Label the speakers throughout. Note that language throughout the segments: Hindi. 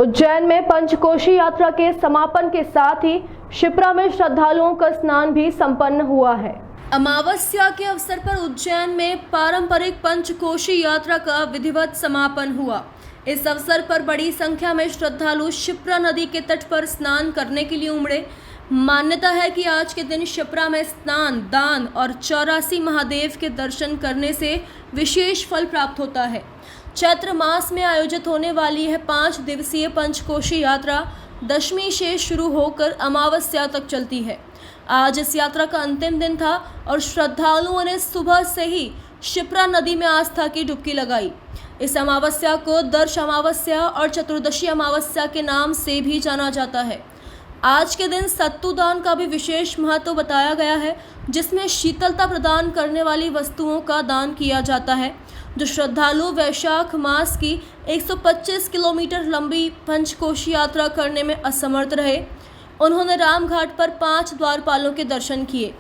Speaker 1: उज्जैन में पंचकोशी यात्रा के समापन के साथ ही शिप्रा में श्रद्धालुओं का स्नान भी संपन्न हुआ है। अमावस्या के अवसर पर उज्जैन में पारंपरिक पंचकोशी यात्रा का विधिवत समापन हुआ। इस अवसर पर बड़ी संख्या में श्रद्धालु शिप्रा नदी के तट पर स्नान करने के लिए उमड़े। मान्यता है कि आज के दिन शिप्रा में स्नान, दान और 84 महादेव के दर्शन करने से विशेष फल प्राप्त होता है। चैत्र मास में आयोजित होने वाली है 5 दिवसीय पंचकोशी यात्रा दशमी से शुरू होकर अमावस्या तक चलती है। आज इस यात्रा का अंतिम दिन था और श्रद्धालुओं ने सुबह से ही शिप्रा नदी में आस्था की डुबकी लगाई। इस अमावस्या को दर्श अमावस्या और चतुर्दशी अमावस्या के नाम से भी जाना जाता है। आज के दिन सत्तू दान का भी विशेष महत्व बताया गया है, जिसमें शीतलता प्रदान करने वाली वस्तुओं का दान किया जाता है। जो श्रद्धालु वैशाख मास की 125 किलोमीटर लंबी पंचकोशी यात्रा करने में असमर्थ रहे, उन्होंने रामघाट पर 5 द्वारपालों के दर्शन किए।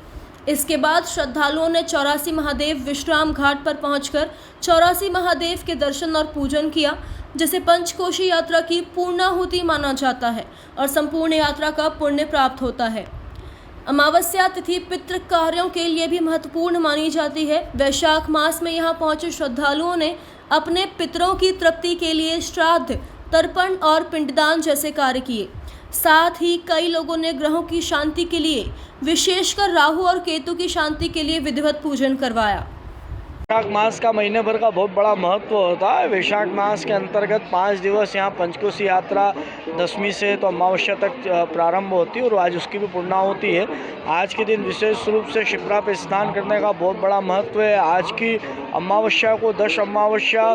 Speaker 1: इसके बाद श्रद्धालुओं ने 84 महादेव विश्राम घाट पर पहुंचकर 84 महादेव के दर्शन और पूजन किया, जिसे पंचकोशी यात्रा की पूर्णाहुति माना जाता है और संपूर्ण यात्रा का पुण्य प्राप्त होता है। अमावस्या तिथि पितृ कार्यों के लिए भी महत्वपूर्ण मानी जाती है। वैशाख मास में यहाँ पहुंचे श्रद्धालुओं ने अपने पितरों की तृप्ति के लिए श्राद्ध, तर्पण और पिंडदान जैसे कार्य किए। साथ ही कई लोगों ने ग्रहों की शांति के लिए, विशेषकर राहु और केतु की शांति के लिए विधिवत पूजन करवाया।
Speaker 2: वैशाख मास का महीने भर का बहुत बड़ा महत्व होता है। वैशाख मास के अंतर्गत 5 दिवस यहाँ पंचकोशी यात्रा दशमी से तो अमावस्या तक प्रारंभ होती है और आज उसकी भी पूर्णाहुति है। आज के दिन विशेष रूप से शिप्रा पे स्नान करने का बहुत बड़ा महत्व है। आज की अमावस्या को दश अमावस्या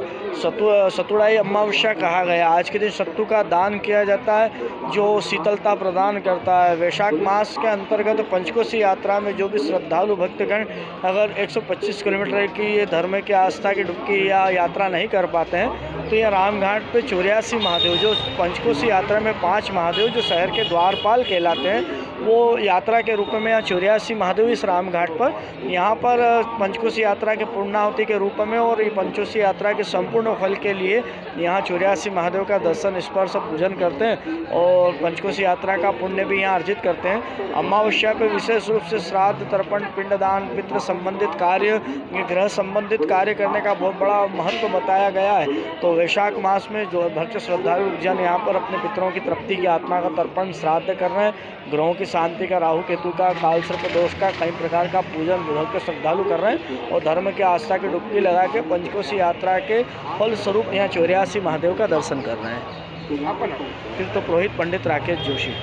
Speaker 2: सतुड़ाई अमावस्या कहा गया। आज के दिन सत्तू का दान किया जाता है, जो शीतलता प्रदान करता है। वैशाख मास के अंतर्गत पंचकोशी यात्रा में जो भी श्रद्धालु भक्तगण अगर 125 किलोमीटर की धर्म की आस्था की डुबकी या यात्रा नहीं कर पाते हैं, तो यह रामघाट पे 84 महादेव, जो पंचकोशी यात्रा में 5 महादेव जो शहर के द्वारपाल कहलाते हैं, वो यात्रा के रूप में यहाँ 84 महादेव इस रामघाट पर यहाँ पर पंचकोशी यात्रा के पूर्णाहुति के रूप में और ये पंचकोशी यात्रा के संपूर्ण फल के लिए यहाँ 84 महादेव का दर्शन स्पर्श पूजन करते हैं और पंचकोशी यात्रा का पुण्य भी यहाँ अर्जित करते हैं। अमावस्या पर विशेष रूप से श्राद्ध, तर्पण, पिंडदान, पितृ संबंधित कार्य, ग्रह संबंधित कार्य करने का बहुत बड़ा महत्व बताया गया है। तो वैशाख मास में जो भक्त श्रद्धालु जन यहाँ पर अपने पितरों की तृप्ति की, आत्मा का तर्पण, श्राद्ध कर रहे हैं, ग्रहों की शांति का, राहु केतु का, काल सर्प दोष का, कई प्रकार का पूजन भक्त श्रद्धालु कर रहे हैं और धर्म की आस्था की डुबकी लगा के पंचकोशी यात्रा के फल स्वरूप यहाँ 84 महादेव का दर्शन कर रहे हैं। फिर तो पुरोहित पंडित राकेश जोशी।